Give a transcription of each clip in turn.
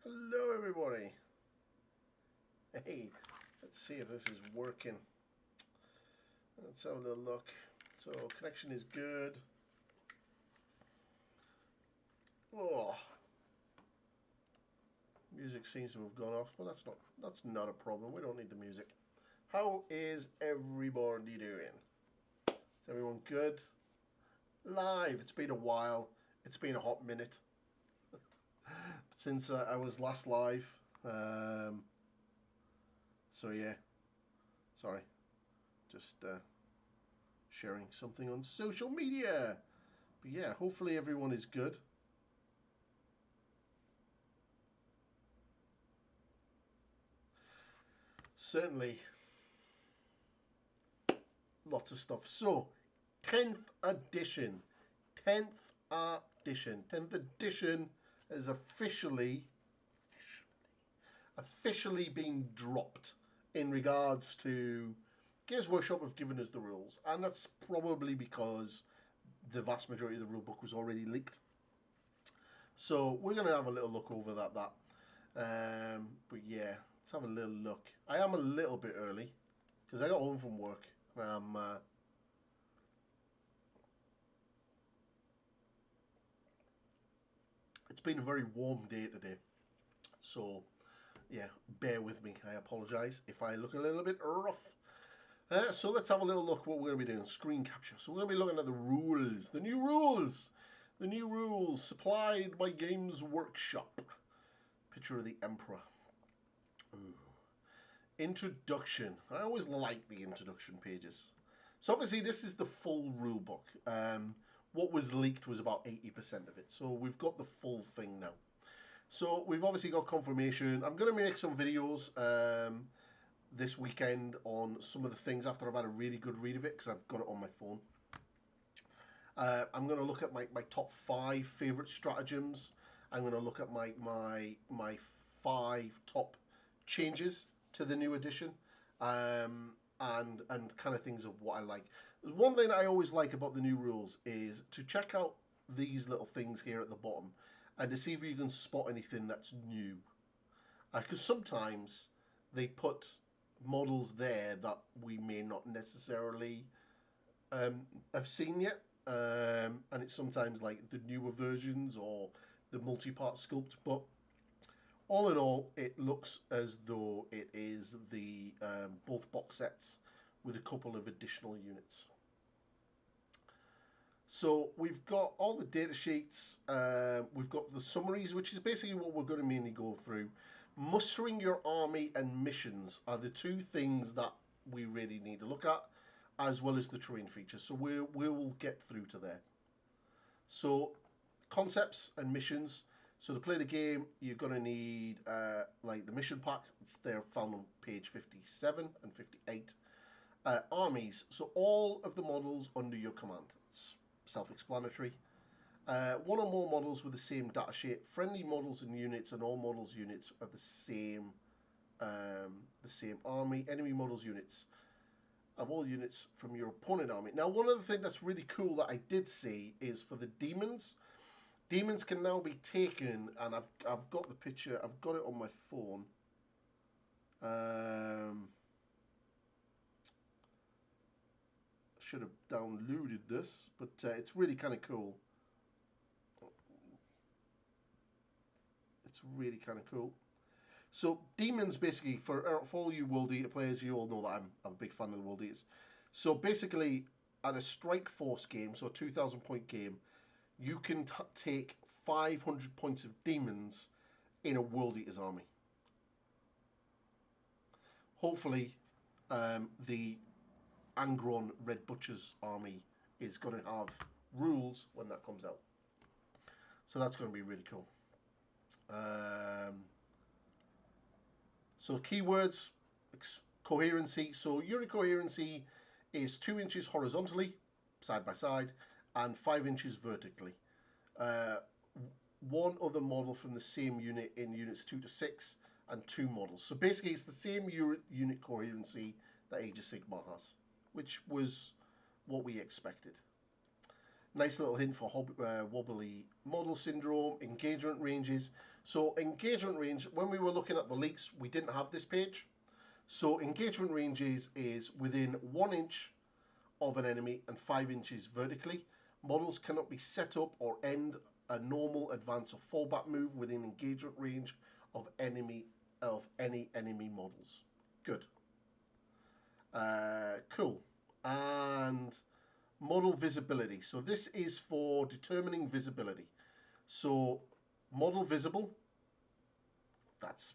Hello everybody. Hey, let's see if this is working. Let's have a little look. So connection is good. Oh, music seems to have gone off, but that's not a problem. We don't need the music. How is everybody doing? Is everyone good? Live. It's been a while. It's been a hot minute since I was last live. So yeah, sorry, just sharing something on social media. But yeah, hopefully everyone is good. Certainly lots of stuff. So 10th edition is officially been dropped in regards to Games Workshop have given us the rules, and that's probably because the vast majority of the rule book was already leaked. So we're going to have a little look over that. But yeah, let's have a little look. I am a little bit early because I got home from work. It's been a very warm day today, so yeah, bear with me. I apologise if I look a little bit rough. So let's have a little look what we're going to be doing. Screen capture. So we're going to be looking at the rules. The new rules supplied by Games Workshop. Picture of the Emperor. Ooh. Introduction. I always like the introduction pages. So obviously this is the full rule book. What was leaked was about 80% of it. So we've got the full thing now. So we've obviously got confirmation. I'm going to make some videos this weekend on some of the things after I've had a really good read of it, because I've got it on my phone. I'm going to look at my top 5 favourite stratagems. I'm going to look at my 5 top changes to the new edition, and kind of things of what I like. One thing I always like about the new rules is to check out these little things here at the bottom and to see if you can spot anything that's new. Because sometimes they put models there that we may not necessarily have seen yet. And it's sometimes like the newer versions or the multi-part sculpt, but all in all, it looks as though it is the both box sets with a couple of additional units. So we've got all the data sheets, we've got the summaries, which is basically what we're going to mainly go through. Mustering your army and missions are the 2 things that we really need to look at, as well as the terrain features. So we will get through to there. So concepts and missions. So to play the game, you're going to need like the mission pack. They're found on page 57 and 58. Armies. So all of the models under your command. It's self-explanatory. 1 or more models with the same data sheet. Friendly models and units, and all models units are the same army. Enemy models units of all units from your opponent army. Now, one other thing that's really cool that I did see is for the demons. Demons can now be taken, and I've got the picture. I've got it on my phone. Should have downloaded this, but it's really kind of cool. It's really kind of cool. So demons, basically, for all you World Eater players, you all know that I'm a big fan of the World Eaters. So basically, at a Strike Force game, so a 2,000 point game, you can take 500 points of demons in a World Eaters army. Hopefully, the Angron Red Butchers army is going to have rules when that comes out. So that's going to be really cool. So keywords, coherency. So unit coherency is 2 inches horizontally, side by side, and 5 inches vertically. 1 other model from the same unit in units 2 to 6, and 2 models. So basically it's the same unit coherency that Age of Sigmar has, which was what we expected. Nice little hint for wobbly model syndrome. Engagement ranges. So engagement range, when we were looking at the leaks, we didn't have this page. So engagement ranges is within 1 inch of an enemy and 5 inches vertically. Models cannot be set up or end a normal advance or fallback move within engagement range of any enemy models. Good. Cool. And model visibility. So this is for determining visibility. So model visible, that's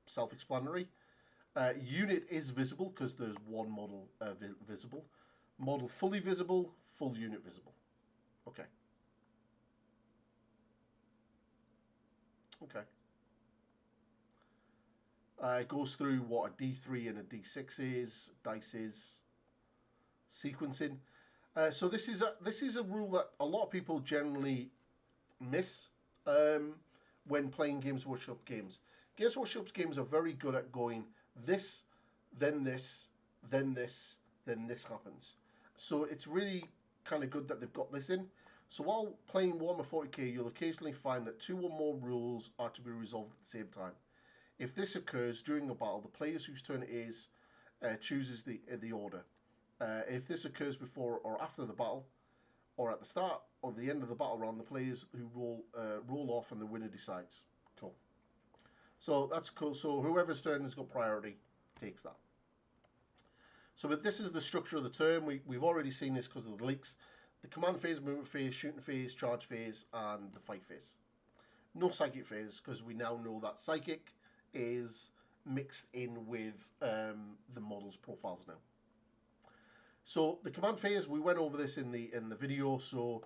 self-explanatory. Unit is visible because there's 1 model visible. Model fully visible, full unit visible. Okay. Okay. It goes through what a D3 and a D6 is, dice is, sequencing. So this is a rule that a lot of people generally miss when playing Games Workshop games. Games Workshop games are very good at going this, then this, then this, then this happens. So it's really kind of good that they've got this in. So while playing Warhammer 40k, you'll occasionally find that 2 or more rules are to be resolved at the same time. If this occurs during a battle, the players whose turn it is chooses the order. If this occurs before or after the battle, or at the start or the end of the battle round, the players who roll off and the winner decides. Cool. So that's cool. So whoever's turn has got priority takes that. So but this is the structure of the turn. We've already seen this because of the leaks. The command phase, movement phase, shooting phase, charge phase, and the fight phase. No psychic phase, because we now know that psychic is mixed in with the models' profiles now. So the command phase, we went over this in the video. So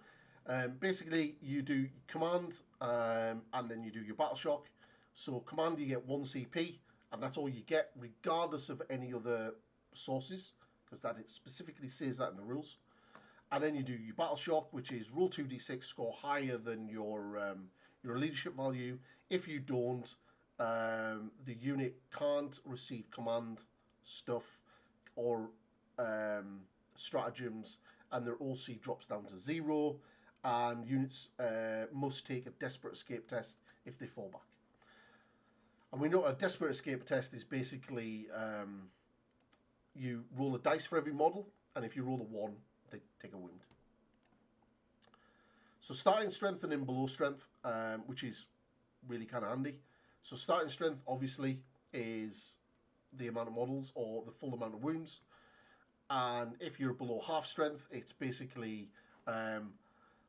basically you do command and then you do your battle shock. So command, you get 1 CP, and that's all you get, regardless of any other sources, because that it specifically says that in the rules. And then you do your battle shock, which is roll 2d6, score higher than your leadership value. If you don't, the unit can't receive command stuff or stratagems, and their OC drops down to 0. And units must take a desperate escape test if they fall back. And we know a desperate escape test is basically you roll a dice for every model, and if you roll a 1, they take a wound. So starting strength and then below strength, which is really kind of handy. So starting strength obviously is the amount of models or the full amount of wounds. And if you're below half strength, it's basically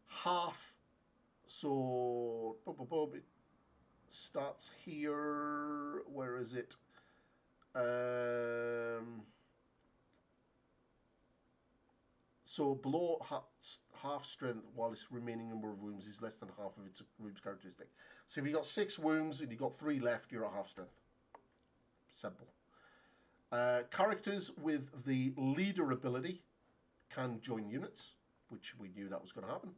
half. So it starts here. Where is it? So below half strength, while its remaining number of wounds is less than half of its wounds characteristic. So if you got 6 wounds and you got 3 left, you're at half strength. Simple. Characters with the leader ability can join units, which we knew that was going to happen.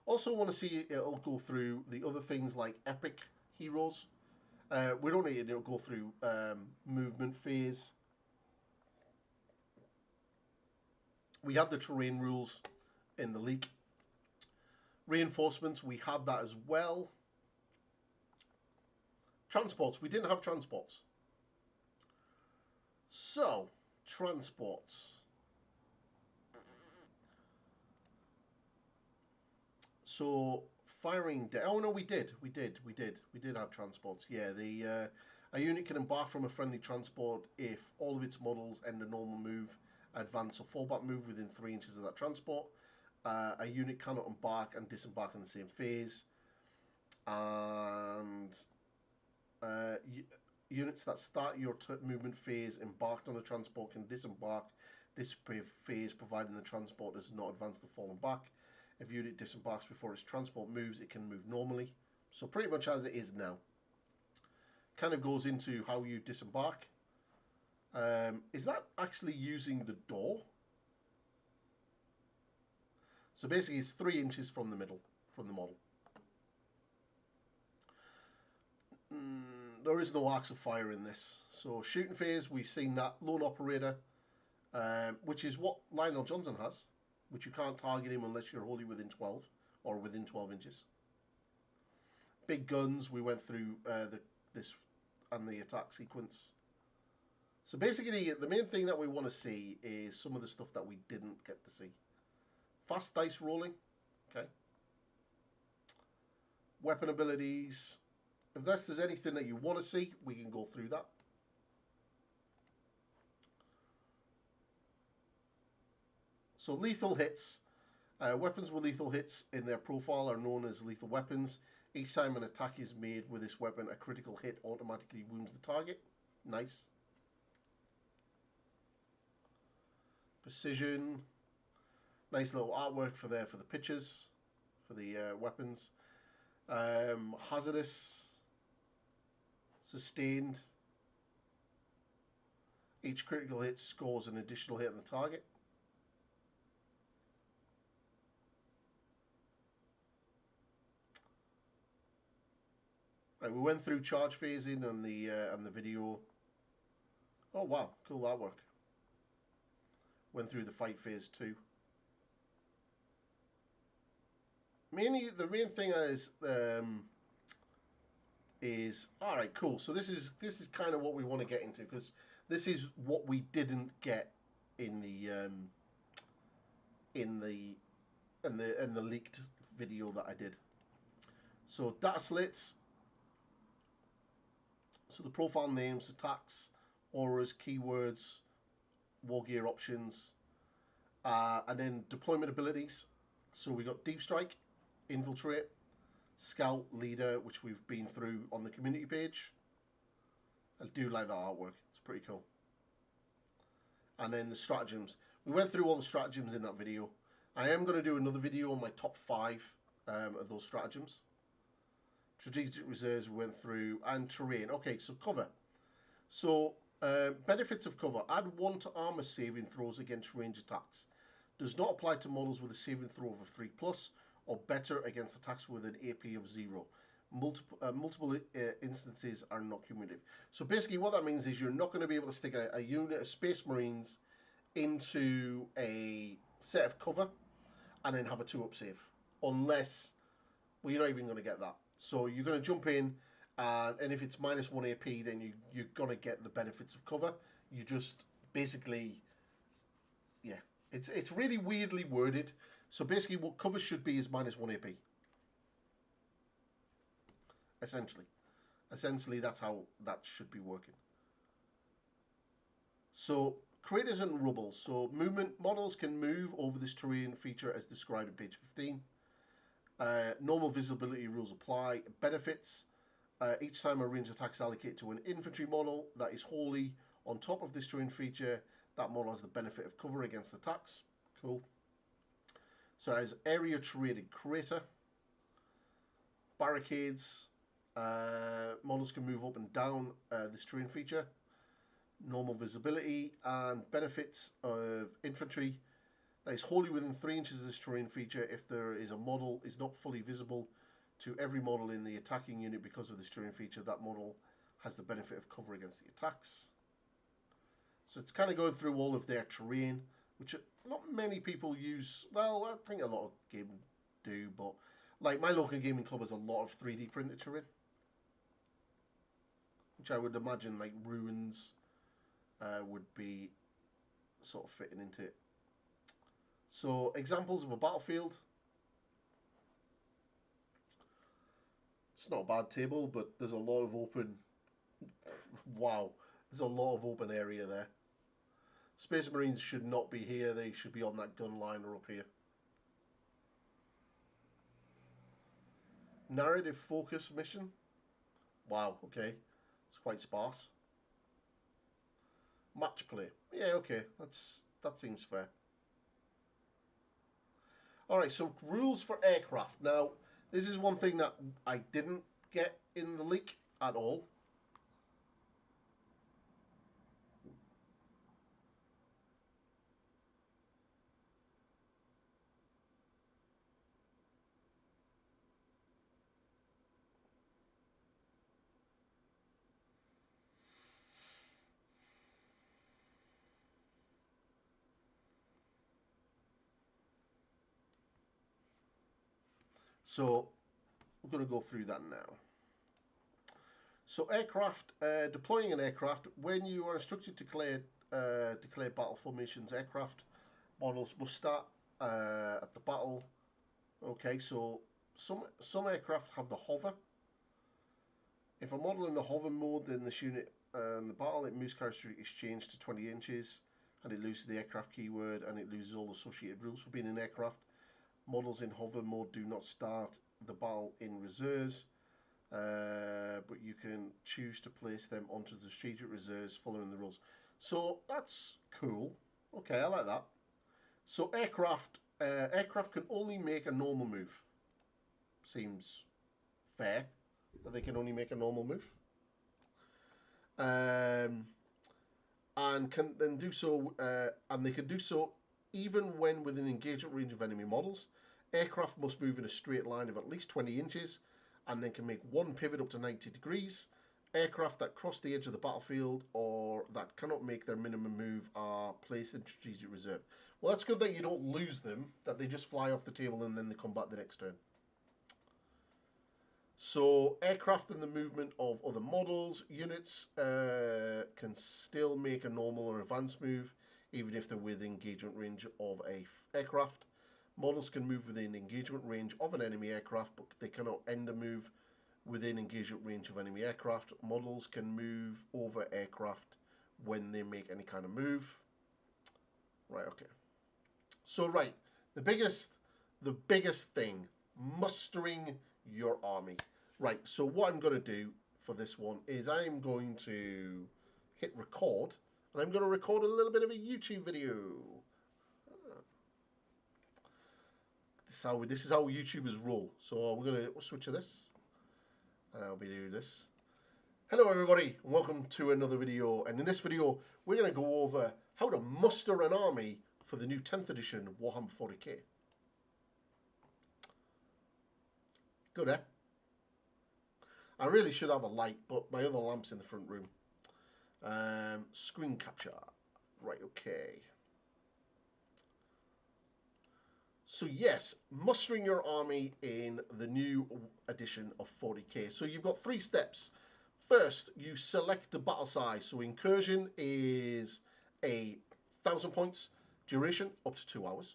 Also want to see it'll go through the other things like epic heroes. We don't need to go through movement phase. We had the terrain rules in the leak. Reinforcements, we had that as well. Transports, we didn't have transports. So, transports. So, firing down. Oh no, we did have transports. Yeah, a unit can embark from a friendly transport if all of its models end a normal move, advance or fallback move within 3 inches of that transport. A unit cannot embark and disembark in the same phase. And units that start your movement phase embarked on a transport can disembark this phase, providing the transport does not advance the fallen back. If a unit disembarks before its transport moves, it can move normally. So pretty much as it is now. Kind of goes into how you disembark. Is that actually using the door? So basically it's 3 inches from the middle, from the model. There is no arcs of fire in this. So shooting phase, we've seen that. Lone operator, which is what Lionel Johnson has, which you can't target him unless you're wholly within 12 or within 12 inches. Big guns, we went through this and the attack sequence. So basically, the main thing that we want to see is some of the stuff that we didn't get to see. Fast dice rolling, okay. Weapon abilities. If there's anything that you want to see, we can go through that. So lethal hits. Weapons with lethal hits in their profile are known as lethal weapons. Each time an attack is made with this weapon, a critical hit automatically wounds the target. Nice. Precision. Nice little artwork for the pictures, for the weapons. Hazardous. Sustained. Each critical hit scores an additional hit on the target. Right, we went through charge phasing on the video. Oh wow, cool artwork. Went through the fight phase too. Mainly, the main thing is all right, cool. So this is kind of what we want to get into, because this is what we didn't get in the leaked video that I did. So data slits. So the profile names, attacks, auras, keywords, war gear options, and then deployment abilities. So we got deep strike, infiltrate, scout, leader, which we've been through on the community page. I do like that artwork. It's pretty cool. And then the stratagems. We went through all the stratagems in that video. I am going to do another video on my top 5 of those stratagems. Strategic reserves we went through, and terrain. Okay, so cover. So, benefits of cover. Add 1 to armor saving throws against range attacks. Does not apply to models with a saving throw of a 3+ or better against attacks with an AP of 0. Multiple instances are not cumulative. So basically what that means is you're not going to be able to stick a unit of Space Marines into a set of cover and then have a 2-up save. Unless, well, you're not even going to get that. So you're going to jump in, and if it's -1 AP, then you're going to get the benefits of cover. You just basically, yeah, it's really weirdly worded. So basically what cover should be is -1 AP. Essentially that's how that should be working. So craters and rubble. So movement models can move over this terrain feature as described in page 15. Normal visibility rules apply. Benefits. Each time a range attack is allocated to an infantry model that is wholly on top of this terrain feature, that model has the benefit of cover against attacks. Cool. So as area terrain crater. Barricades. Models can move up and down this terrain feature. Normal visibility and benefits of infantry. That is wholly within 3 inches of this terrain feature if there is a model is not fully visible to every model in the attacking unit because of this terrain feature. That model has the benefit of cover against the attacks. So it's kind of going through all of their terrain, which not many people use. Well, I think a lot of gaming do, but like my local gaming club has a lot of 3D printed terrain, which I would imagine like ruins would be sort of fitting into it. So examples of a battlefield. It's not a bad table, but there's a lot of open. Wow, there's a lot of open area there. Space Marines should not be here. They should be on that gun line or up here. Narrative focus mission. Wow, okay. It's quite sparse. Match play. Yeah, okay. That seems fair. Alright, so rules for aircraft. Now, this is one thing that I didn't get in the leak at all. So, we're going to go through that now. So, aircraft, deploying an aircraft. When you are instructed to declare battle formations, aircraft models must start at the battle. Okay, so some aircraft have the hover. If a model in the hover mode, then this unit in the battle, it moves characteristic is changed to 20 inches, and it loses the aircraft keyword, and it loses all associated rules for being an aircraft. Models in hover mode do not start the battle in reserves, but you can choose to place them onto the strategic reserves following the rules. So that's cool. Okay, I like that. So aircraft can only make a normal move. Seems fair that they can only make a normal move. And can then do so, and they can do so even when within engagement range of enemy models. Aircraft must move in a straight line of at least 20 inches and then can make one pivot up to 90 degrees. Aircraft that cross the edge of the battlefield or that cannot make their minimum move are placed in strategic reserve. Well, that's good that you don't lose them, that they just fly off the table and then they come back the next turn. So aircraft and the movement of other models, units can still make a normal or advanced move even if they're within engagement range of a aircraft. Models can move within engagement range of an enemy aircraft, but they cannot end a move within engagement range of enemy aircraft. Models can move over aircraft when they make any kind of move. Right, okay. So right, the biggest thing, mustering your army. Right, so what I'm going to do for this one is I'm going to hit record, and I'm going to record a little bit of a YouTube video. This is how YouTubers roll. So we're going to switch to this, and I'll be doing this. Hello everybody and welcome to another video, and in this video we're going to go over how to muster an army for the new 10th edition Warhammer 40k. Good, eh? I really should have a light, but my other lamp's in the front room. Screen capture. Right, okay. So yes, mustering your army in the new edition of 40k. So you've got 3 steps. First, you select the battle size. So incursion is 1,000 points, duration up to 2 hours.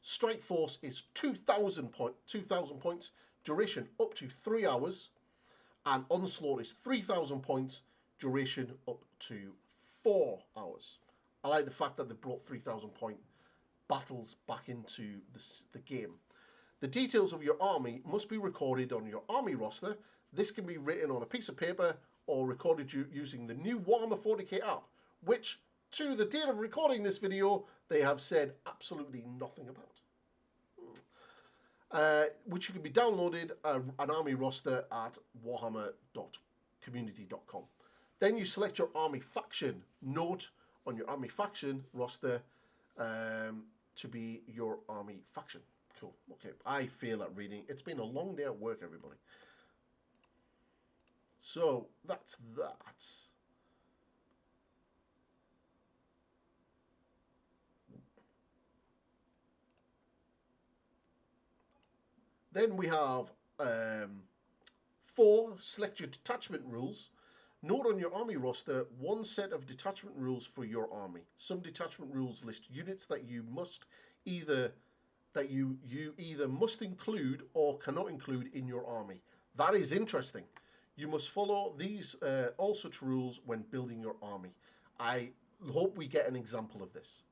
Strike force is 2,000 points, duration up to 3 hours. And onslaught is 3,000 points, duration up to 4 hours. I like the fact that they brought 3,000 point battles back into the game. The details of your army must be recorded on your army roster. This can be written on a piece of paper or recorded using the new Warhammer 40k app, which, to the date of recording this video, they have said absolutely nothing about. Which you can be downloaded an army roster at warhammer.community.com. Then you select your army faction. Note on your army faction roster to be your army faction. Cool. Okay, I fail at reading. It's been a long day at work, everybody. So that's that. Then we have 4, select your detachment rules. Note on your army roster 1 set of detachment rules for your army. Some detachment rules list units that you must either must include or cannot include in your army. That is interesting. You must follow these all such rules when building your army. I hope we get an example of this.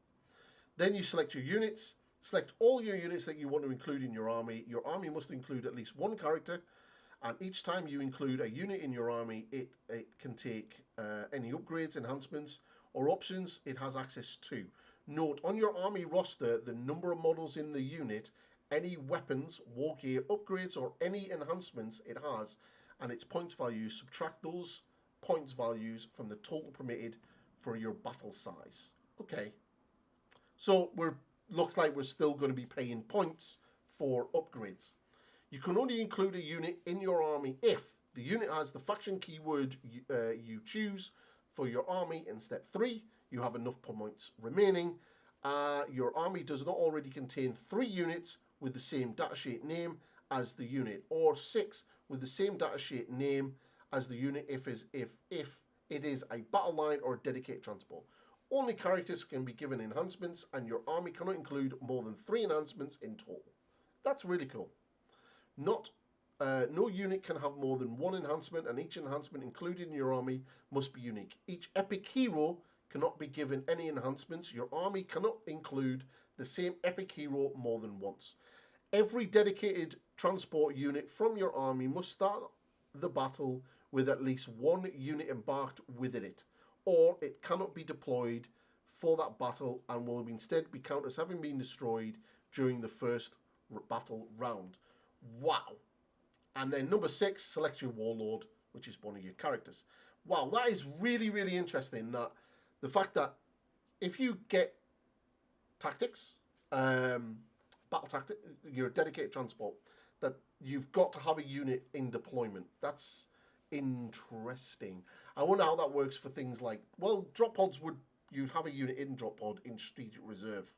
Then you select your units. Select all your units that you want to include in your army. Your army must include at least 1 character, and each time you include a unit in your army, it can take any upgrades, enhancements, or options it has access to. Note on your army roster the number of models in the unit, any weapons, war gear, upgrades, or any enhancements it has, and its points values. Subtract those points values from the total permitted for your battle size. Okay. So looks like we're still going to be paying points for upgrades. You can only include a unit in your army if the unit has the faction keyword you choose for your army in step 3. You have enough points remaining. Your army does not already contain 3 units with the same datasheet name as the unit, or 6 with the same datasheet name as the unit if it is a battle line or a dedicated transport. Only characters can be given enhancements, and your army cannot include more than 3 enhancements in total. That's really cool. No unit can have more than 1 enhancement, and each enhancement included in your army must be unique. Each epic hero cannot be given any enhancements. Your army cannot include the same epic hero more than once. Every dedicated transport unit from your army must start the battle with at least 1 unit embarked within it, or it cannot be deployed for that battle and will instead be counted as having been destroyed during the first battle round. Wow. And then number 6, select your warlord, which is one of your characters. Wow, that is really, really interesting. That the fact that if you get tactics, battle tactic, your dedicated transport, that you've got to have a unit in deployment. That's interesting. I wonder how that works for things like, well, drop pods you'd have a unit in drop pod in strategic reserve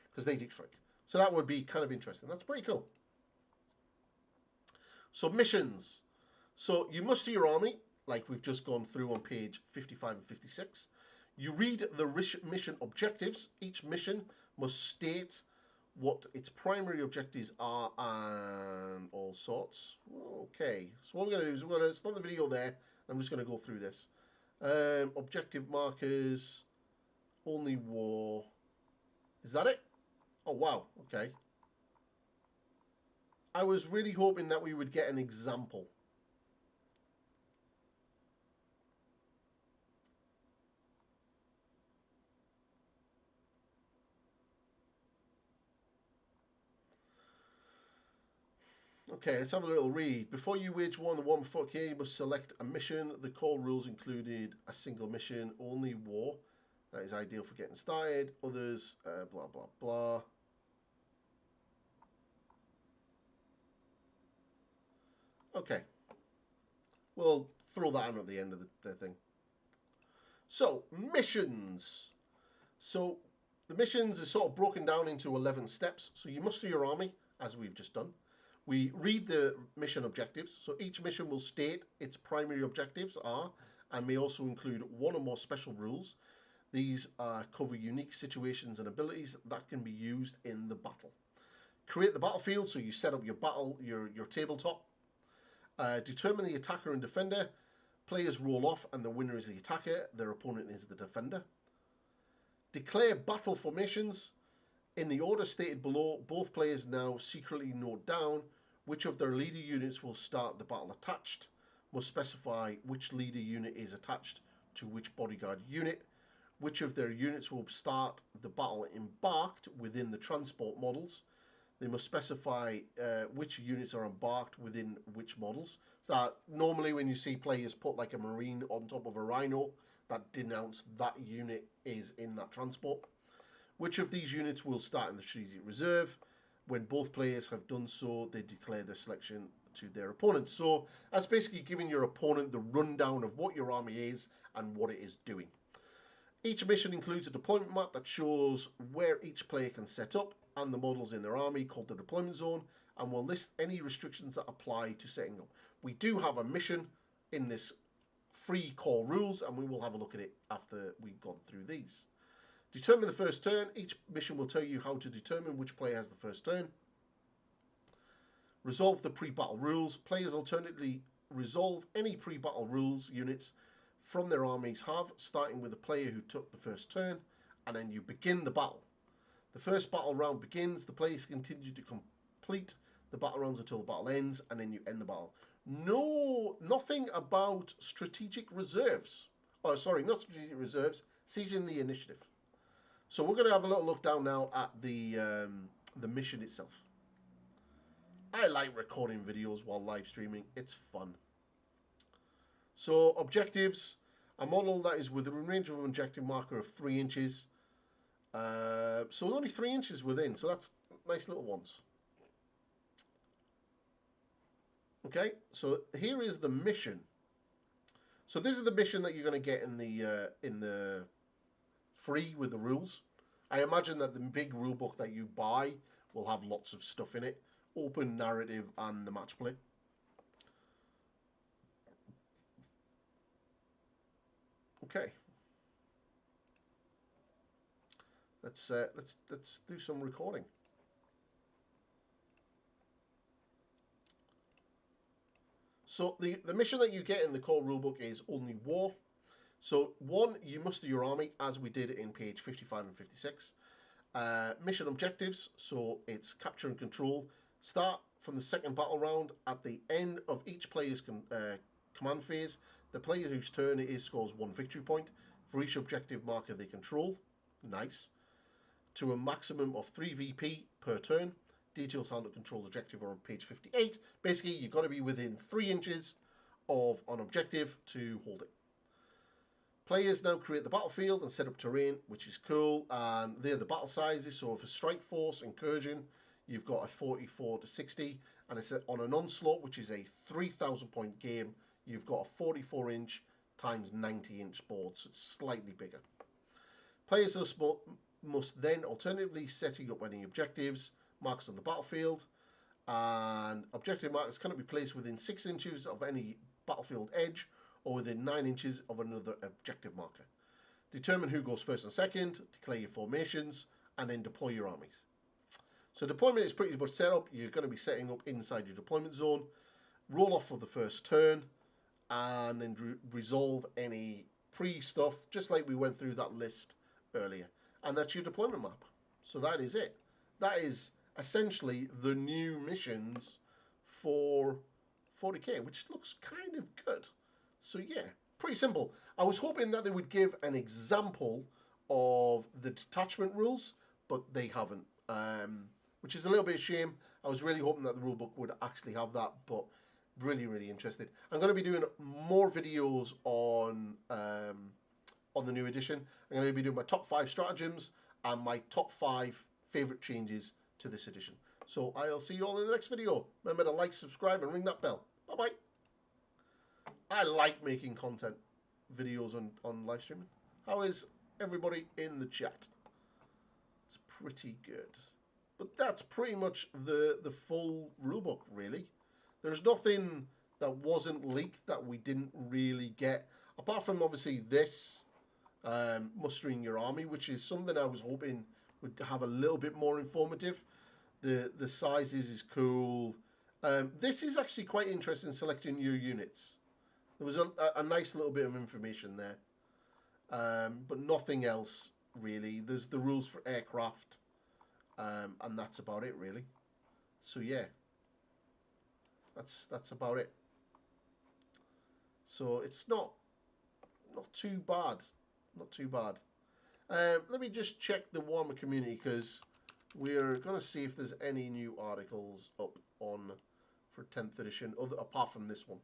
because they deep strike. So that would be kind of interesting. That's pretty cool. So missions. So you muster your army, like we've just gone through on page 55 and 56. You read the mission objectives. Each mission must state what its primary objectives are and all sorts. Okay, so what we're going to do is we're going to start the video there. I'm just going to go through this. Objective markers, only war. Is that it? Oh, wow, okay. I was really hoping that we would get an example. Okay, let's have a little read. Before you wage war on the Warhammer 40k, you must select a mission. The core rules included a single mission, only war. That is ideal for getting started. Others, blah, blah, blah. Okay. We'll throw that in at the end of the thing. So, missions. So, the missions is sort of broken down into 11 steps. So, you muster your army, as we've just done. We read the mission objectives. So, each mission will state its primary objectives are, and may also include one or more special rules. These cover unique situations and abilities that can be used in the battle. Create the battlefield, so you set up your your tabletop. Determine the attacker and defender. Players roll off and the winner is the attacker. Their opponent is the defender. Declare battle formations. In the order stated below, both players now secretly note down which of their leader units will start the battle attached. Must specify which leader unit is attached to which bodyguard unit. Which of their units will start the battle embarked within the transport models. They must specify which units are embarked within which models. So normally when you see players put like a Marine on top of a Rhino, that denotes that unit is in that transport. Which of these units will start in the strategic reserve? When both players have done so, they declare their selection to their opponent. So that's basically giving your opponent the rundown of what your army is and what it is doing. Each mission includes a deployment map that shows where each player can set up and the models in their army, called the deployment zone, and will list any restrictions that apply to setting up. We do have a mission in this free core rules, and we will have a look at it after we've gone through these. Determine the first turn. Each mission will tell you how to determine which player has the first turn. Resolve the pre-battle rules. Players alternately resolve any pre-battle rules units from their armies have, starting with the player who took the first turn, and then you begin the battle. The first battle round begins. The players continue to complete the battle rounds until the battle ends, and then you end the battle. Nothing about strategic reserves. Oh, sorry, not strategic reserves. Seizing the initiative. So we're going to have a little look down now at the mission itself. I like recording videos while live streaming. It's fun. So objectives. A model that is within range of an objective marker of 3 inches. So only 3 inches within. So that's nice little ones. Okay, so here is the mission. So this is the mission that you're going to get in the free with the rules. I imagine that the big rule book that you buy will have lots of stuff in it. Open, narrative, and the match play. Okay. Let's do some recording. So the mission that you get in the core rulebook is only war. So 1, you muster your army as we did in page 55 and 56. Mission objectives, so it's capture and control. Start from the second battle round. At the end of each player's command phase, the player whose turn it is scores 1 victory point for each objective marker they control. Nice. To a maximum of 3 VP per turn. Details how to control the objective are on page 58. Basically, you've got to be within 3 inches of an objective to hold it. Players now create the battlefield and set up terrain, which is cool. And they're the battle sizes. So for strike force, incursion, you've got a 44 to 60. And it's on an onslaught, which is a 3,000 point game. You've got a 44 inch times 90 inch board. So it's slightly bigger. Players must then alternatively setting up any objectives, marks on the battlefield. And objective markers cannot be placed within 6 inches of any battlefield edge or within 9 inches of another objective marker. Determine who goes first and second, declare your formations, and then deploy your armies. So deployment is pretty much set up. You're going to be setting up inside your deployment zone, roll off for the first turn, and then resolve any pre-stuff, just like we went through that list earlier. And that's your deployment map. So that is it. That is essentially the new missions for 40k, which looks kind of good. So yeah, pretty simple. I was hoping that they would give an example of the detachment rules, but they haven't, which is a little bit of a shame. I was really hoping that the rulebook would actually have that, but really, really interested. I'm going to be doing more videos on the new edition. I'm going to be doing my top 5 stratagems and my top 5 favourite changes to this edition. So I'll see you all in the next video. Remember to like, subscribe, and ring that bell. Bye-bye. I like making content videos on live streaming. How is everybody in the chat? It's pretty good. But that's pretty much the full rulebook, really. There's nothing that wasn't leaked that we didn't really get, apart from obviously this mustering your army, which is something I was hoping would have a little bit more informative. The sizes is cool. This is actually quite interesting, selecting your units. There was a nice little bit of information there, but nothing else really. There's the rules for aircraft, and that's about it really. So yeah, that's about it. So it's not too bad, not too bad. Let me just check the Warhammer community, because we're gonna see if there's any new articles up on for 10th edition, apart from this one.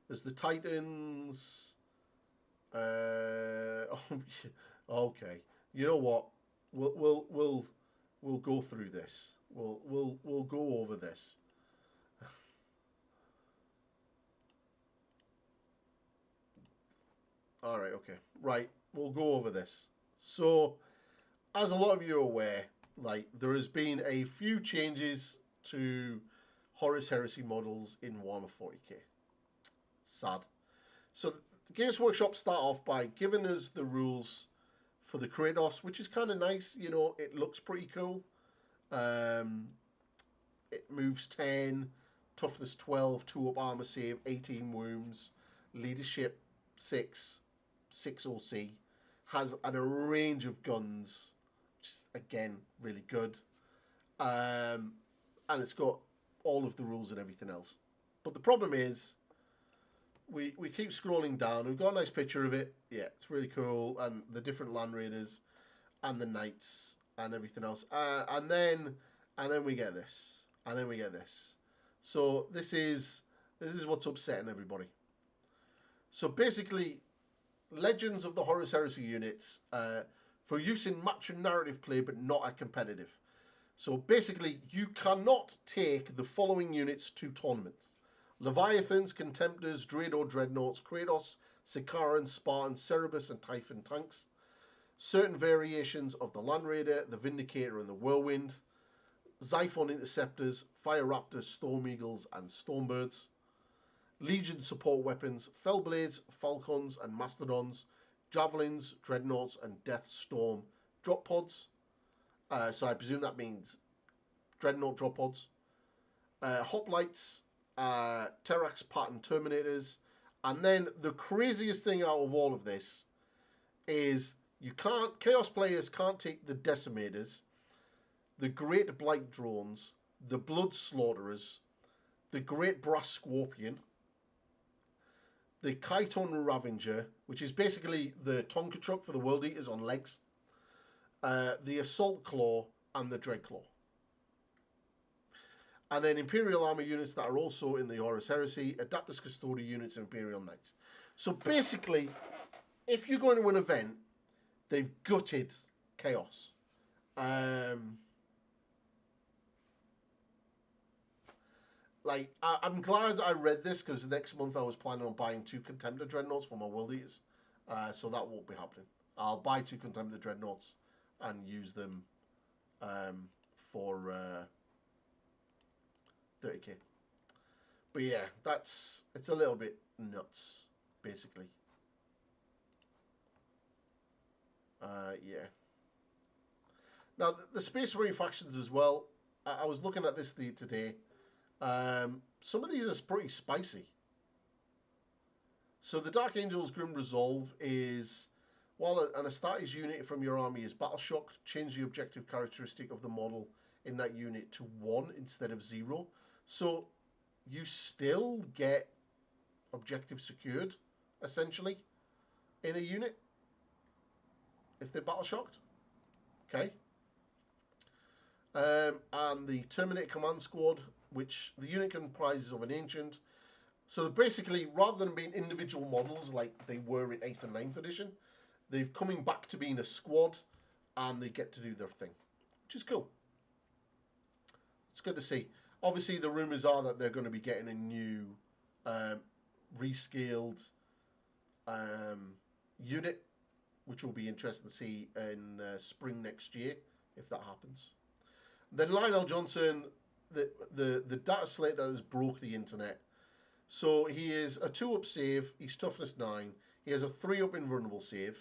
There's the Titans. Okay. You know what? We'll go through this. We'll go over this. All right. Okay. Right. We'll go over this. So, as a lot of you are aware, like, there has been a few changes to Horus Heresy models in Warhammer 40k. Sad. So the Games Workshop start off by giving us the rules for the Kratos, which is kind of nice. You know, it looks pretty cool. It moves 10, toughness 12, 2 up armor save, 18 wounds, leadership 6 OC, has a range of guns, which is again really good. And it's got all of the rules and everything else. But the problem is, we keep scrolling down. We've got a nice picture of it. Yeah, it's really cool. And the different Land Raiders and the Knights and everything else. And then we get this. And then we get this. So this is what's upsetting everybody. So basically, Legends of the Horus Heresy units for use in match and narrative play, but not at competitive. So basically, you cannot take the following units to tournaments: Leviathans, Contemptors, Dreador, Dreadnoughts, Kratos, Sicaran, Spartan, Cerberus, and Typhon tanks. Certain variations of the Land Raider, the Vindicator, and the Whirlwind. Xiphon Interceptors, Fire Raptors, Storm Eagles, and Stormbirds. Legion support weapons, Fellblades, Falcons, and Mastodons. Javelins, Dreadnoughts, and Death Storm drop pods. So I presume that means Dreadnought drop pods. Hoplites, Terax pattern Terminators, and then the craziest thing out of all of this is Chaos players can't take the Decimators, the Great Blight Drones, the Blood Slaughterers, the Great Brass Scorpion, the Chiton Ravager, which is basically the Tonka truck for the World Eaters on legs, the Assault Claw, and the Dreadclaw. And then Imperial Army units that are also in the Horus Heresy, Adaptus Custodia units, and Imperial Knights. So basically, if you're going to an event, they've gutted Chaos. Like, I'm glad I read this, because next month I was planning on buying 2 Contemptor Dreadnoughts for my World Eaters. So that won't be happening. I'll buy 2 Contemptor Dreadnoughts and use them for 30k. But yeah, it's a little bit nuts, basically. Yeah. Now, the Space Marine factions as well. I was looking at this today. Some of these are pretty spicy. So the Dark Angel's Grim Resolve is, while an Astartes unit from your army is battle shocked, change the objective characteristic of the model in that unit to 1 instead of 0. So you still get objective secured, essentially, in a unit if they're battle shocked. Okay. And the Terminator Command Squad, which the unit comprises of an ancient. So basically, rather than being individual models like they were in 8th and 9th edition, they're coming back to being a squad, and they get to do their thing, which is cool. It's good to see. Obviously, the rumours are that they're going to be getting a new rescaled unit, which will be interesting to see in spring next year, if that happens. Then Lionel Johnson, the data slate that has broke the internet. So he is a 2-up save, he's toughness 9, he has a 3-up invulnerable save,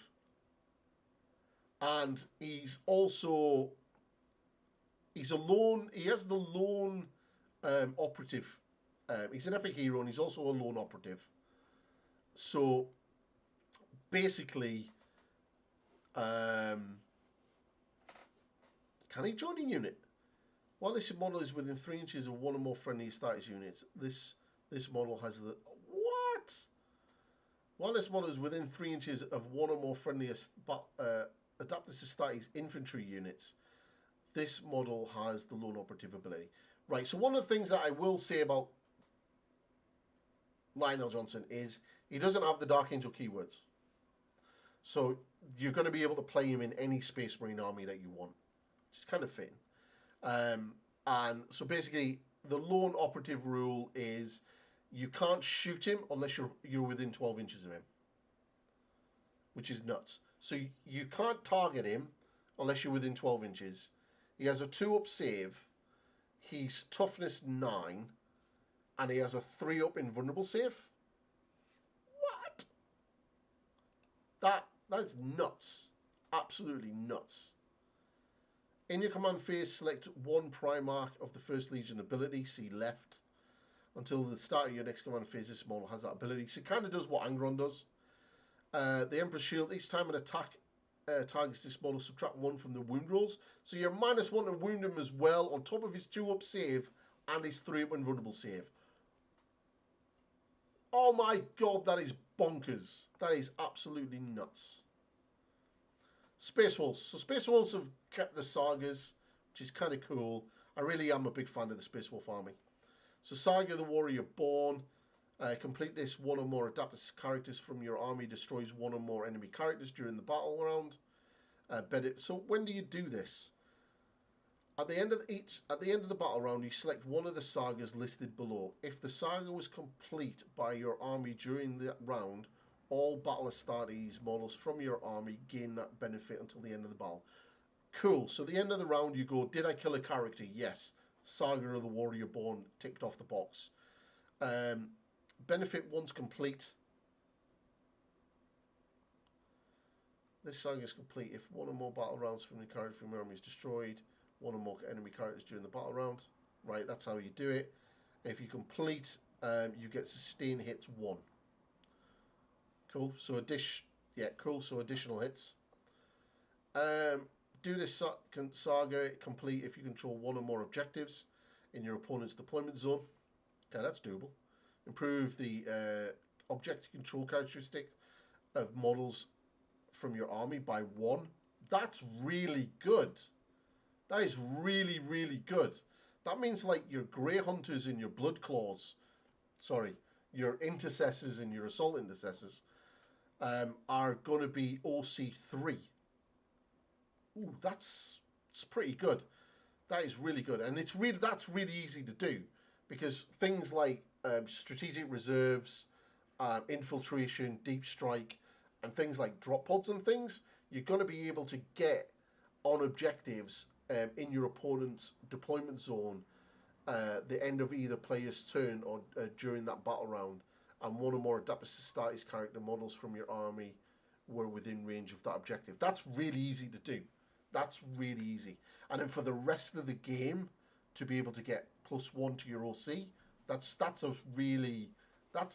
and he's also, he has the lone operative. He's an epic hero, and he's also a lone operative. So basically, can he join a unit? While this model is within 3 inches of one or more friendly status units, this model has the... What? While this model is within 3 inches of one or more friendly adapted to status infantry units, this model has the lone operative ability. Right, so one of the things that I will say about Lionel Johnson is he doesn't have the Dark Angel keywords. So you're going to be able to play him in any Space Marine army that you want, which is kind of fitting. And so basically, the lone operative rule is you can't shoot him unless you're within 12 inches of him, which is nuts. So you can't target him unless you're within 12 inches. He has a 2-up save. He's toughness 9, and he has a 3-up invulnerable save. What? That is nuts. Absolutely nuts. In your command phase, select one Primarch of the First Legion ability, see left. Until the start of your next command phase, this model has that ability. So it kind of does what Angron does. The Emperor's Shield, each time an attack targets this model, subtract 1 from the wound rolls. So you're -1 to wound him as well, on top of his 2-up save and his 3-up invulnerable save. Oh my god, that is bonkers. That is absolutely nuts. Space Wolves. So Space Wolves have kept the sagas, which is kind of cool. I really am a big fan of the Space Wolf army. So Saga the Warrior Born. Complete this, one or more adapted characters from your army destroys one or more enemy characters during the battle round. So when do you do this? At the end of the battle round, you select one of the sagas listed below. If the saga was complete by your army during the round, all Battle Astartes models from your army gain that benefit until the end of the battle. Cool. So at the end of the round, you go, did I kill a character? Yes. Saga of the Warrior Born ticked off the box. Benefit once complete. This saga is complete if one or more battle rounds from the character from your army is destroyed. One or more enemy characters during the battle round. Right, that's how you do it. If you complete, you get sustain hits 1. Cool. So additional hits. Do this saga complete if you control one or more objectives in your opponent's deployment zone. Okay, that's doable. Improve the objective control characteristic of models from your army by 1. That's really good. That is really, really good. That means like your Grey Hunters and your Blood Claws, your Intercessors and your Assault Intercessors are going to be OC3. Ooh, that's pretty good. That is really good. And that's really easy to do because things like strategic reserves, infiltration, deep strike, and things like drop pods and things, you're going to be able to get on objectives in your opponent's deployment zone the end of either player's turn or during that battle round, and one or more adapted Astartes character models from your army were within range of that objective. That's really easy to do. That's really easy. And then for the rest of the game to be able to get +1 to your OC, that's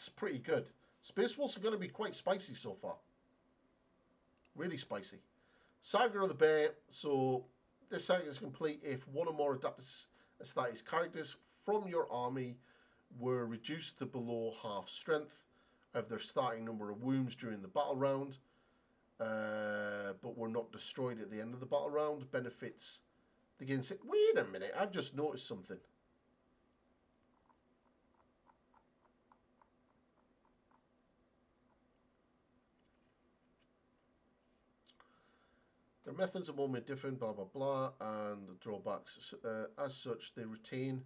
pretty good. Space Wolves are going to be quite spicy so far. Really spicy. Saga of the Bear. So this saga is complete if one or more adapted Astartes characters from your army were reduced to below half strength of their starting number of wounds during the battle round, but were not destroyed at the end of the battle round. Benefits They gain 6. Wait a minute, I've just noticed something. Their methods are more made different, blah, blah, blah, and the drawbacks. As such, they retain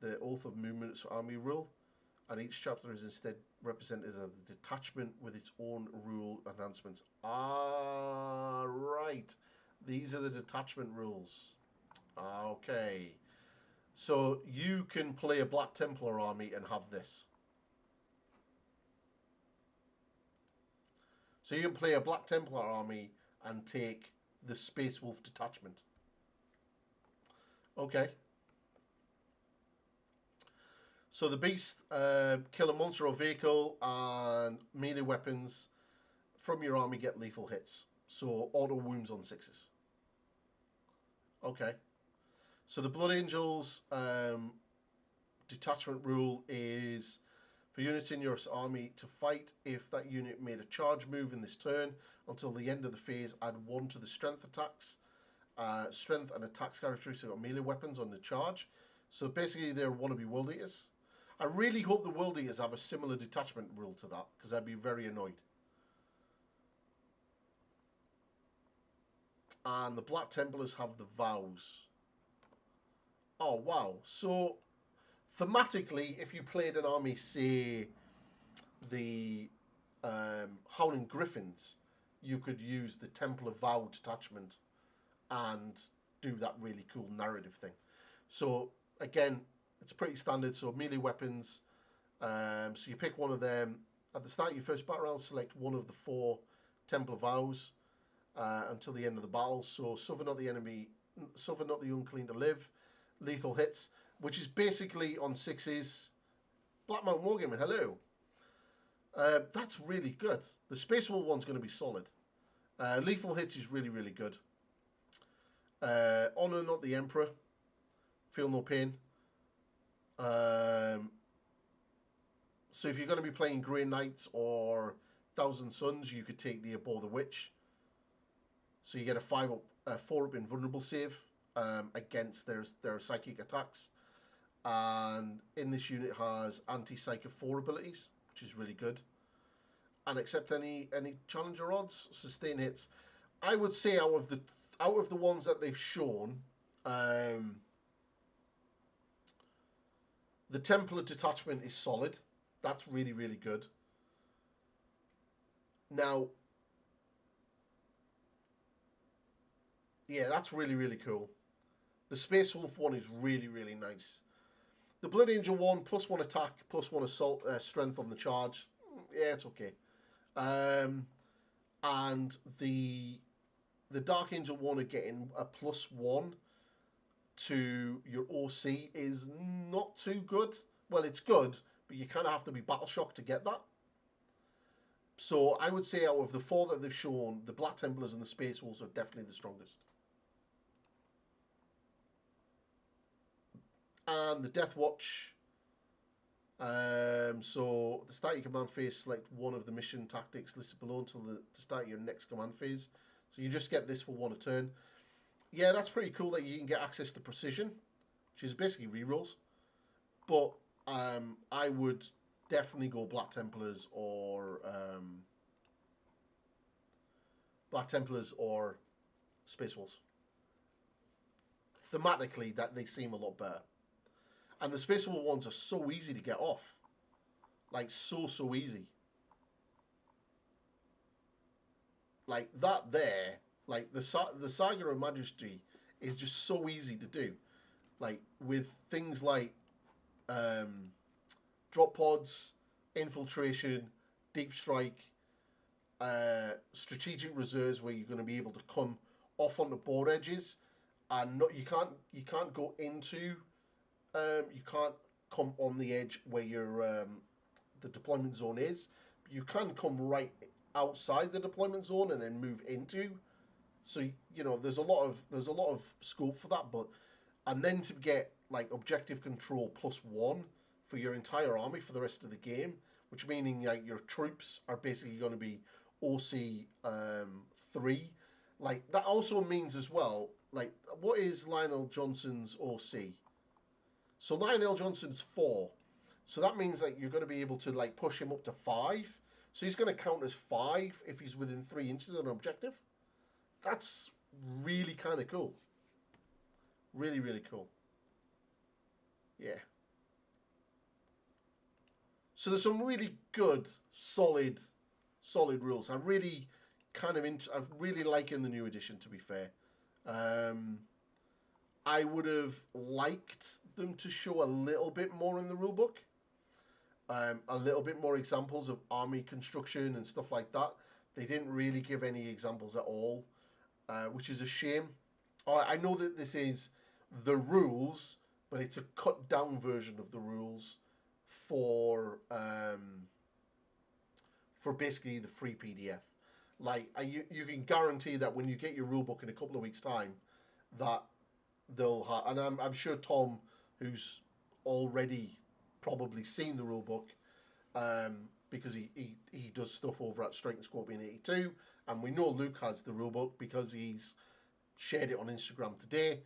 the Oath of Movement's army rule, and each chapter is instead represented as a detachment with its own rule enhancements. Ah, right. These are the detachment rules. Okay. So you can play a Black Templar army and have this. So you can play a Black Templar army and take the Space Wolf detachment. Okay. So the beast, kill a monster or vehicle, and melee weapons from your army get lethal hits. So auto wounds on 6s. Okay. So the Blood Angels detachment rule is for units in your army to fight. If that unit made a charge move in this turn, until the end of the phase, add 1 to the strength attacks. Strength and attacks characteristics of melee weapons on the charge. So basically they're wannabe World Eaters. I really hope the World Eaters have a similar detachment rule to that, because I'd be very annoyed. And the Black Templars have the Vows. Oh, wow. So, thematically, if you played an army, say, the Howling Griffins, you could use the Templar Vow detachment and do that really cool narrative thing. So, again, it's pretty standard. So, melee weapons. So, you pick one of them. At the start of your first battle round, select one of the 4 Templar Vows until the end of the battle. So, suffer not the enemy, suffer not the unclean to live. Lethal hits, which is basically on 6s. Black Mountain Wargaming, hello. That's really good. The Space Wolf one's going to be solid. Lethal hits is really, really good. Honor not the Emperor. Feel no pain. So if you're going to be playing Grey Knights or Thousand Suns, you could take the Abhor the Witch. So you get a 4-up invulnerable save against their psychic attacks. And in this unit has anti-psych of 4 abilities, which is really good. And accept any challenger odds, sustain hits. I would say out of the ones that they've shown, the Templar detachment is solid. That's really, really good. Now, yeah, that's really, really cool. The Space Wolf one is really, really nice. The Blood Angel one, +1 attack, +1 assault, strength on the charge. Yeah, it's okay. And the Dark Angel one are getting a +1 to your OC is not too good. Well, it's good, but you kind of have to be battle shocked to get that. So I would say out of the 4 that they've shown, the Black Templars and the Space Wolves are definitely the strongest. And the Death Watch. So at the start of your command phase, select one of the mission tactics listed below until the start of your next command phase. So you just get this for 1 a turn. Yeah, that's pretty cool that you can get access to precision, which is basically rerolls. But I would definitely go Black Templars or Space Wolves. Thematically, that they seem a lot better. And the Space Wolf ones are so easy to get off. Like, so easy. Like, that there, like, the Saga of Majesty is just so easy to do. Like, with things like drop pods, infiltration, deep strike, strategic reserves where you're going to be able to come off on the board edges, and you can't go into, you can't come on the edge where your the deployment zone is. You can come right outside the deployment zone and then move into. So you know there's a lot of scope for that, and then to get like objective control +1 for your entire army for the rest of the game, which meaning like your troops are basically going to be OC 3. Like, that also means as well, like, what is Lionel Johnson's OC? So Lionel Johnson's 4. So that means like you're going to be able to like push him up to 5. So he's going to count as 5 if he's within 3 inches of an objective. That's really kind of cool. Really, really cool. Yeah. So there's some really good, solid rules. I really I'm really liking the new edition, to be fair. I would have liked them to show a little bit more in the rulebook. A little bit more examples of army construction and stuff like that. They didn't really give any examples at all, which is a shame. I know that this is the rules, but it's a cut down version of the rules for basically the free PDF. Like you can guarantee that when you get your rulebook in a couple of weeks' time, that they'll have, and I'm sure Tom, who's already probably seen the rulebook, because he does stuff over at Strike and Scorpion 82, and we know Luke has the rulebook because he's shared it on Instagram today.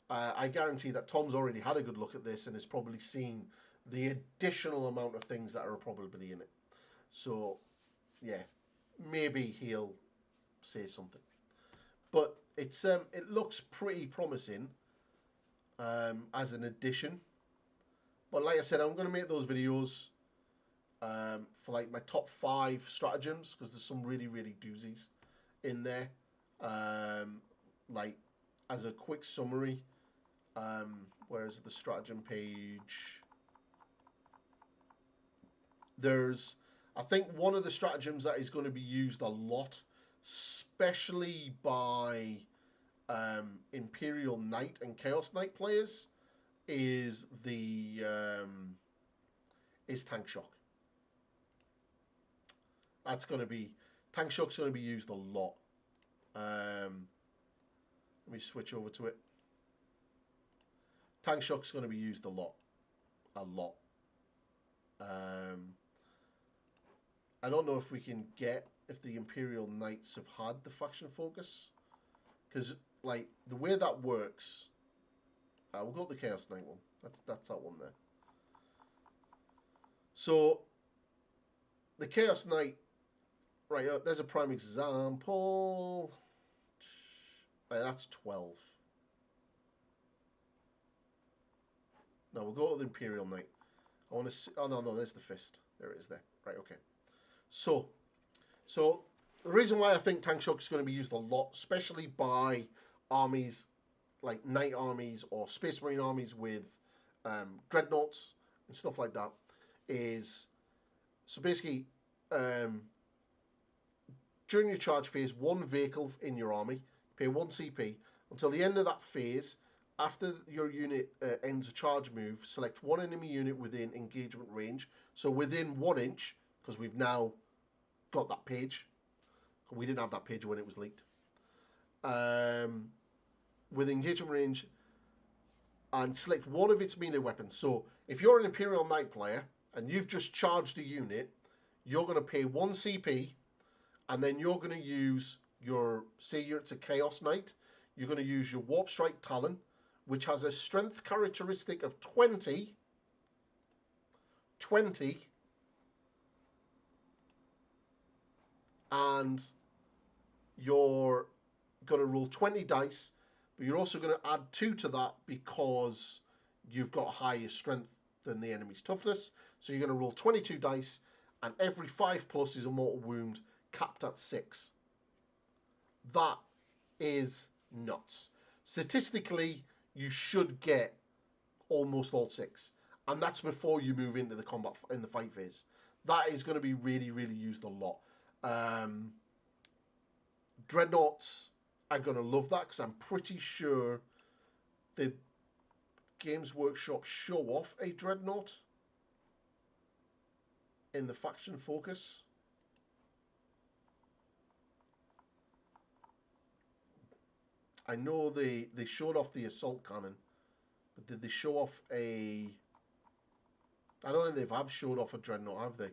I guarantee that Tom's already had a good look at this and has probably seen the additional amount of things that are probably in it. So, yeah, maybe he'll say something. But it's it looks pretty promising as an addition. But like I said, I'm going to make those videos for like my top 5 stratagems, because there's some really, really doozies in there. Like as a quick summary, where's the stratagem page? There's, I think one of the stratagems that is going to be used a lot, especially by Imperial Knight and Chaos Knight players, is the Tank Shock. That's going to be, Tank Shock's going to be used a lot. Let me switch over to it. Tank Shock's going to be used a lot. I don't know if we can get, if the Imperial Knights have had the faction focus, because like the way that works, we'll go with the Chaos Knight one. That's that one there. So the Chaos Knight, right? There's a prime example. Right, that's 12. No, we'll go to the Imperial Knight. I want to see. Oh no, there's the fist. There it is. There. Right. Okay. So the reason why I think Tank Shock is going to be used a lot, especially by armies like Knight armies or Space Marine armies with dreadnoughts and stuff like that, is so basically during your charge phase, 1 vehicle in your army, pay 1 CP until the end of that phase. After your unit ends a charge move, select 1 enemy unit within engagement range. So within 1 inch, because we've now got that page. We didn't have that page when it was leaked. With engagement range, and select 1 of its melee weapons. So if you're an Imperial Knight player and you've just charged a unit, you're going to pay 1 CP, and then you're going to use your, say it's a Chaos Knight, you're going to use your Warp Strike Talon, which has a strength characteristic of 20, and you're going to roll 20 dice, but you're also going to add 2 to that because you've got higher strength than the enemy's toughness. So you're going to roll 22 dice, and every 5+ is a mortal wound, capped at 6. That is nuts. Statistically, you should get almost all 6, and that's before you move into the combat in the fight phase. That is going to be really, really used a lot. Dreadnoughts are going to love that, because I'm pretty sure the Games Workshop show off a Dreadnought in the faction focus. I know they showed off the assault cannon, but did they show off a... I don't think they've showed off a Dreadnought, have they?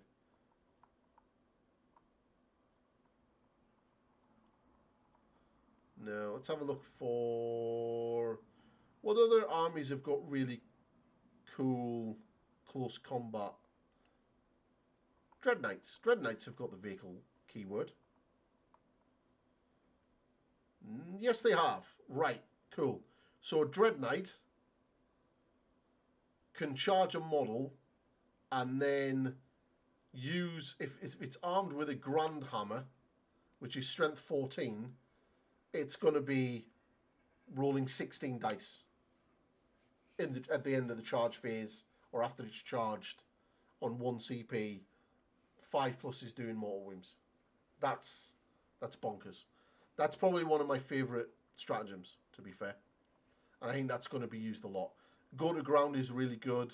No, let's have a look for what other armies have got really cool close combat. Dread Knights. Dread Knights have got the vehicle keyword. Yes, they have. Right, cool. So a Dread Knight can charge a model and then use, if it's armed with a Grand Hammer, which is strength 14, it's going to be rolling 16 dice at the end of the charge phase, or after it's charged on 1 CP. 5+ is doing mortal wounds. That's bonkers. That's probably one of my favourite stratagems, to be fair. And I think that's going to be used a lot. Go to ground is really good.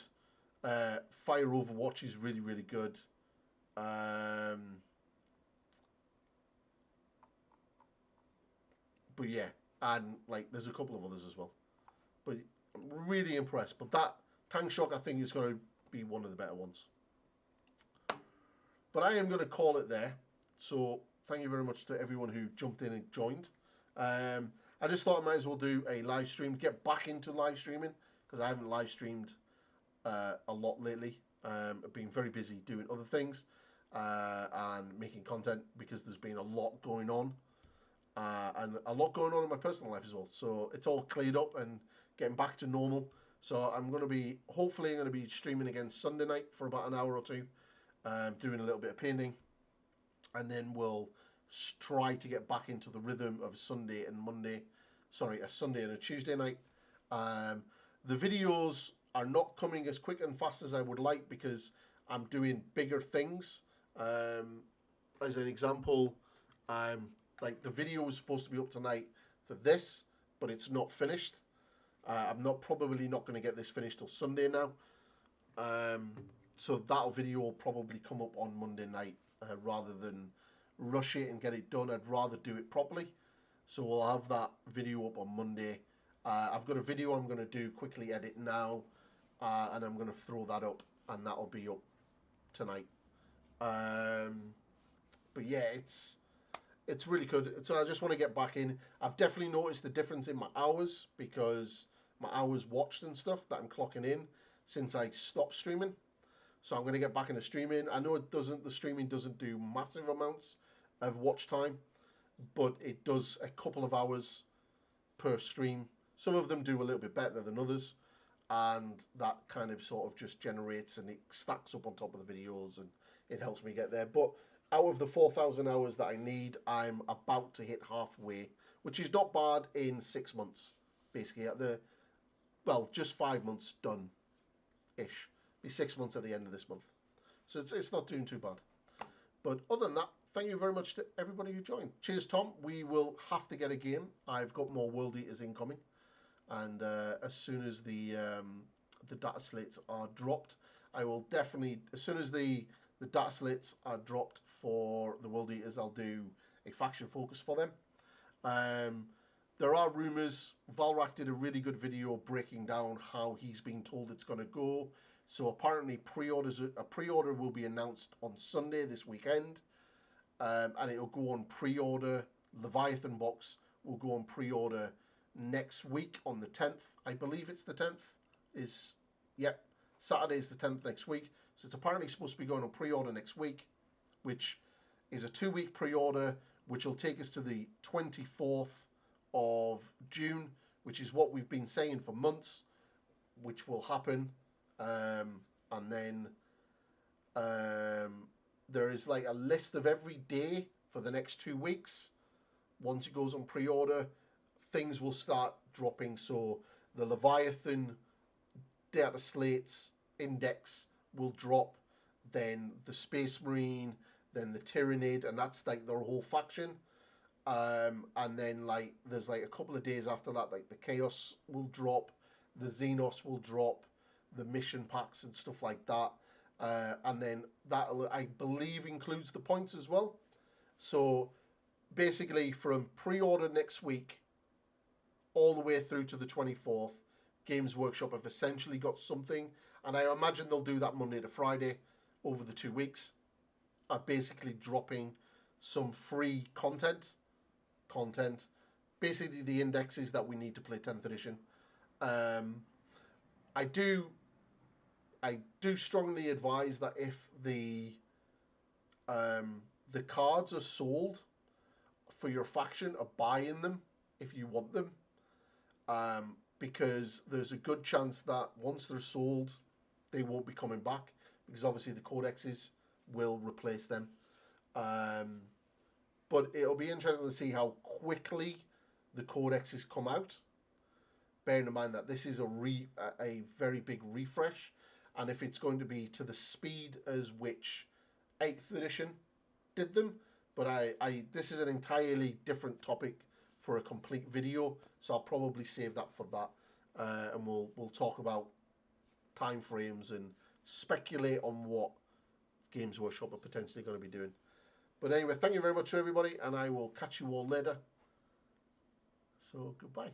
Fire Overwatch is really, really good. But yeah, and like there's a couple of others as well. But I'm really impressed. But that Tank Shock, I think, is going to be one of the better ones. But I am going to call it there. So thank you very much to everyone who jumped in and joined. I just thought I might as well do a live stream, get back into live streaming, because I haven't live streamed a lot lately. I've been very busy doing other things and making content, because there's been a lot going on. And a lot going on in my personal life as well. So it's all cleared up and getting back to normal. So I'm going to be, hopefully I'm going to be streaming again Sunday night for about an hour or two. Doing a little bit of painting. And then we'll try to get back into the rhythm of Sunday and Monday. Sorry, a Sunday and a Tuesday night. The videos are not coming as quick and fast as I would like, because I'm doing bigger things. As an example, like the video was supposed to be up tonight for this, but it's not finished. I'm probably not going to get this finished till Sunday now. So that video will probably come up on Monday night rather than rush it and get it done. I'd rather do it properly. So we'll have that video up on Monday. I've got a video I'm going to do, quickly edit now, and I'm going to throw that up, and that'll be up tonight. But yeah, it's really good. So I just want to get back in. I've definitely noticed the difference in my hours, because my hours watched and stuff that I'm clocking in since I stopped streaming. So I'm going to get back into streaming. I know the streaming doesn't do massive amounts of watch time, but it does a couple of hours per stream. Some of them do a little bit better than others, and that kind of sort of just generates and it stacks up on top of the videos, and it helps me get there. But out of the 4,000 hours that I need, I'm about to hit halfway, which is not bad in 6 months, basically. Just 5 months done-ish. Be 6 months at the end of this month. So it's not doing too bad. But other than that, thank you very much to everybody who joined. Cheers, Tom. We will have to get a game. I've got more World Eaters incoming. And as soon as the data slates are dropped, I will definitely, as soon as the data slates are dropped for the World Eaters, I'll do a faction focus for them. There are rumours. Valrak did a really good video breaking down how he's been told it's going to go. So apparently a pre-order will be announced on Sunday this weekend. And it'll go on pre-order. Leviathan box will go on pre-order next week on the 10th. I believe it's the 10th. Saturday is the 10th next week. So it's apparently supposed to be going on pre-order next week, which is a 2-week pre-order, which will take us to the 24th of June, which is what we've been saying for months, which will happen. And then there is like a list of every day for the next 2 weeks. Once it goes on pre-order, things will start dropping. So the Leviathan data slates index will drop, then the Space Marine, then the Tyrannid, and that's like their whole faction. And then like there's like a couple of days after that, like the Chaos will drop, the Xenos will drop, the mission packs and stuff like that. And then that, I believe, includes the points as well. So basically from pre-order next week all the way through to the 24th, Games Workshop have essentially got something, and I imagine they'll do that Monday to Friday over the 2 weeks, basically dropping some free content basically the indexes that we need to play 10th edition. I do strongly advise that if the cards are sold for your faction, or buying them if you want them, because there's a good chance that once they're sold, they won't be coming back, because obviously the codexes will replace them. But it'll be interesting to see how quickly the codexes come out, bearing in mind that this is a very big refresh, and if it's going to be to the speed as which 8th edition did them. But this is an entirely different topic for a complete video, so I'll probably save that for that, and we'll talk about time frames and speculate on what Games Workshop are potentially going to be doing. But anyway, thank you very much to everybody, and I will catch you all later. So goodbye.